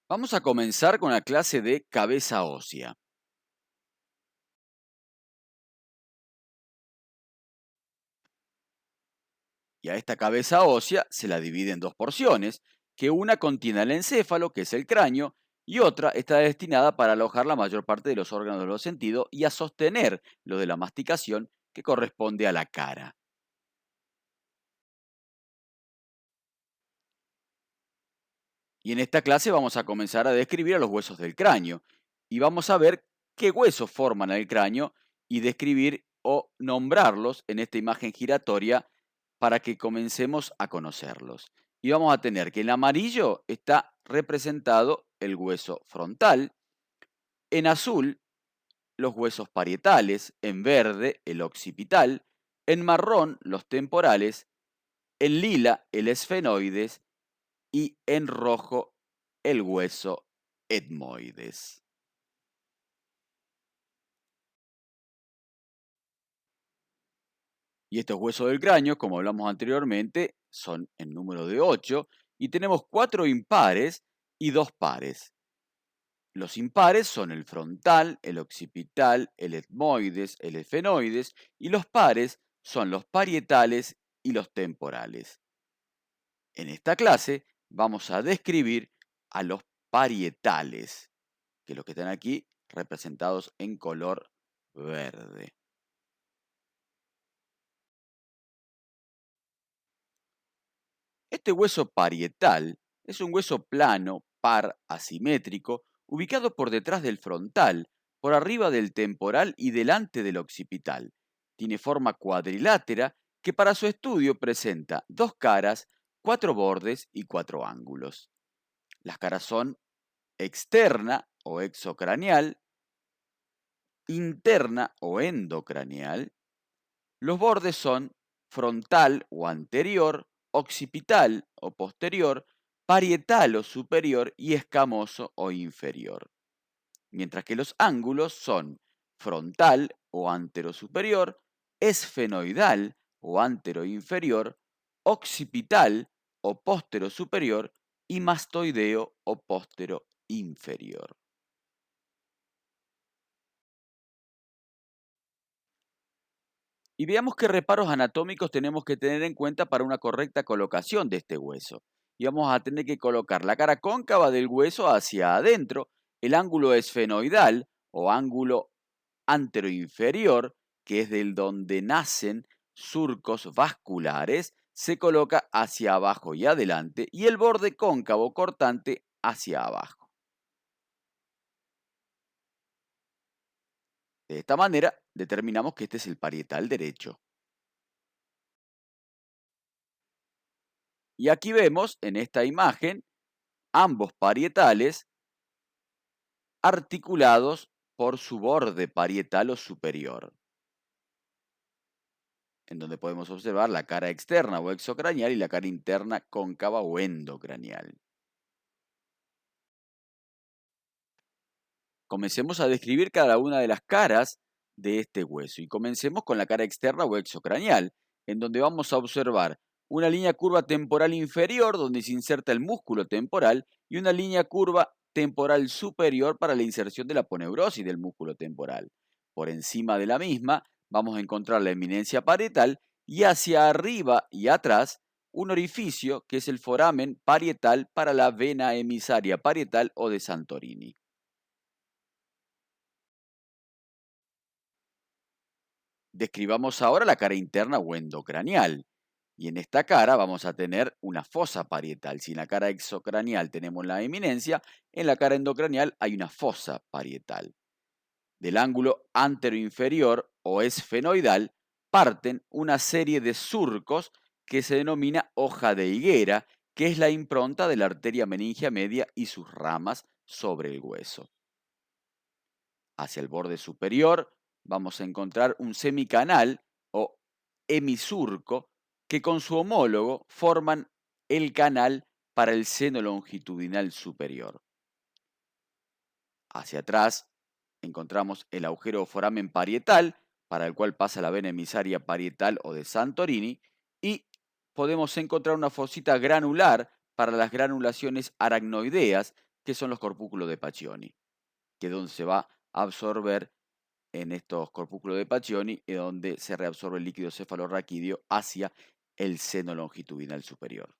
Vamos a comenzar con la clase de cabeza ósea. Y a esta cabeza ósea se la divide en dos porciones, que una contiene el encéfalo, que es el cráneo, y otra está destinada para alojar la mayor parte de los órganos de los sentidos y a sostener lo de la masticación, que corresponde a la cara. Y en esta clase vamos a comenzar a describir a los huesos del cráneo y vamos a ver qué huesos forman el cráneo y describir o nombrarlos en esta imagen giratoria para que comencemos a conocerlos. Y vamos a tener que en amarillo está representado el hueso frontal, en azul los huesos parietales, en verde el occipital, en marrón los temporales, en lila el esfenoides y en rojo el hueso etmoides. Y estos huesos del cráneo, como hablamos anteriormente, son en número de 8 y tenemos 4 impares y 2 pares. Los impares son el frontal, el occipital, el etmoides, el esfenoides y los pares son los parietales y los temporales. En esta clase vamos a describir a los parietales, que los que están aquí representados en color verde. Este hueso parietal es un hueso plano, par, asimétrico, ubicado por detrás del frontal, por arriba del temporal y delante del occipital. Tiene forma cuadrilátera que para su estudio presenta dos caras, cuatro bordes y cuatro ángulos. Las caras son externa o exocraneal, interna o endocraneal. Los bordes son frontal o anterior, occipital o posterior, parietal o superior y escamoso o inferior. Mientras que los ángulos son frontal o anterosuperior, esfenoidal o anteroinferior, occipital o posterosuperior y mastoideo o posteroinferior. Y veamos qué reparos anatómicos tenemos que tener en cuenta para una correcta colocación de este hueso. Y vamos a tener que colocar la cara cóncava del hueso hacia adentro, el ángulo esfenoidal o ángulo anteroinferior, que es del donde nacen surcos vasculares, se coloca hacia abajo y adelante, y el borde cóncavo cortante hacia abajo. De esta manera determinamos que este es el parietal derecho. Y aquí vemos en esta imagen ambos parietales articulados por su borde parietal o superior, en donde podemos observar la cara externa o exocraneal y la cara interna cóncava o endocraneal. Comencemos a describir cada una de las caras de este hueso y comencemos con la cara externa o exocraneal, en donde vamos a observar una línea curva temporal inferior donde se inserta el músculo temporal y una línea curva temporal superior para la inserción de la aponeurosis del músculo temporal. Por encima de la misma vamos a encontrar la eminencia parietal y hacia arriba y atrás un orificio que es el foramen parietal para la vena emisaria parietal o de Santorini. Describamos ahora la cara interna o endocraneal. Y en esta cara vamos a tener una fosa parietal. Si en la cara exocraneal tenemos la eminencia, en la cara endocraneal hay una fosa parietal. Del ángulo anteroinferior o esfenoidal parten una serie de surcos que se denomina hoja de higuera, que es la impronta de la arteria meningia media y sus ramas sobre el hueso. Hacia el borde superior vamos a encontrar un semicanal o hemisurco que con su homólogo forman el canal para el seno longitudinal superior. Hacia atrás encontramos el agujero o foramen parietal, para el cual pasa la vena emisaria parietal o de Santorini, y podemos encontrar una fosita granular para las granulaciones aracnoideas, que son los corpúsculos de Paccioni, que es donde se va a absorber en estos corpúsculos de Paccioni, es donde se reabsorbe el líquido cefalorraquídeo hacia el seno longitudinal superior.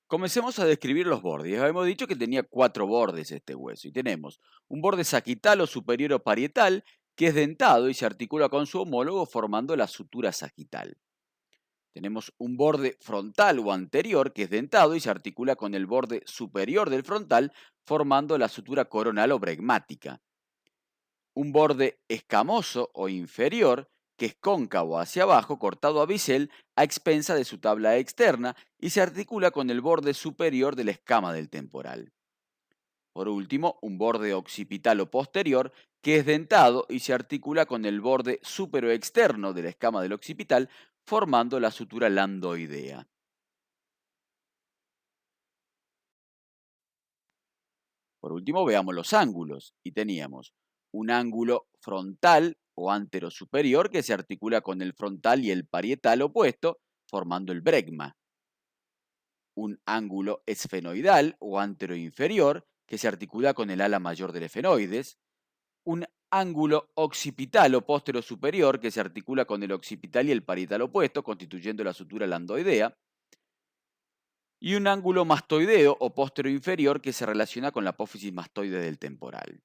Comencemos a describir los bordes. Hemos dicho que tenía 4 bordes este hueso y tenemos un borde sagital o superior o parietal que es dentado y se articula con su homólogo formando la sutura sagital. Tenemos un borde frontal o anterior que es dentado y se articula con el borde superior del frontal formando la sutura coronal o bregmática. Un borde escamoso o inferior que es cóncavo hacia abajo, cortado a bisel, a expensa de su tabla externa y se articula con el borde superior de la escama del temporal. Por último, un borde occipital o posterior que es dentado y se articula con el borde superoexterno de la escama del occipital, formando la sutura landoidea. Por último, veamos los ángulos. Y teníamos un ángulo frontal o anterosuperior que se articula con el frontal y el parietal opuesto, formando el bregma. Un ángulo esfenoidal o anteroinferior que se articula con el ala mayor del efenoides. Un ángulo occipital o posterosuperior que se articula con el occipital y el parietal opuesto, constituyendo la sutura landoidea. Y un ángulo mastoideo o posteroinferior que se relaciona con la apófisis mastoide del temporal.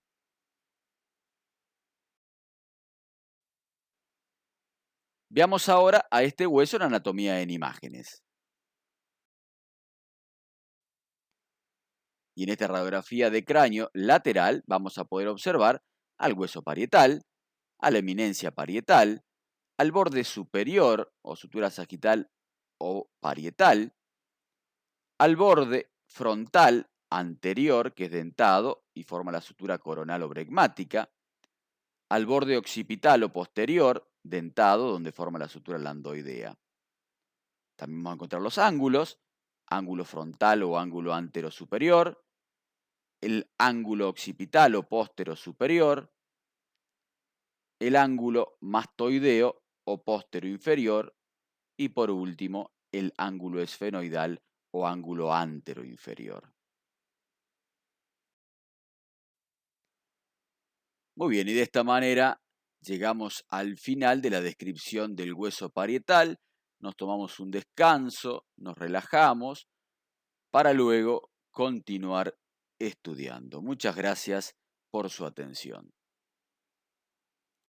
Veamos ahora a este hueso en anatomía en imágenes. Y en esta radiografía de cráneo lateral vamos a poder observar al hueso parietal, a la eminencia parietal, al borde superior o sutura sagital o parietal, al borde frontal anterior que es dentado y forma la sutura coronal o bregmática, al borde occipital o posterior dentado donde forma la sutura landoidea. También vamos a encontrar los ángulos, ángulo frontal o ángulo antero superior, el ángulo occipital o póstero superior, el ángulo mastoideo o póstero inferior y por último el ángulo esfenoidal o ángulo antero inferior. Muy bien, y de esta manera llegamos al final de la descripción del hueso parietal, nos tomamos un descanso, nos relajamos para luego continuar estudiando. Muchas gracias por su atención.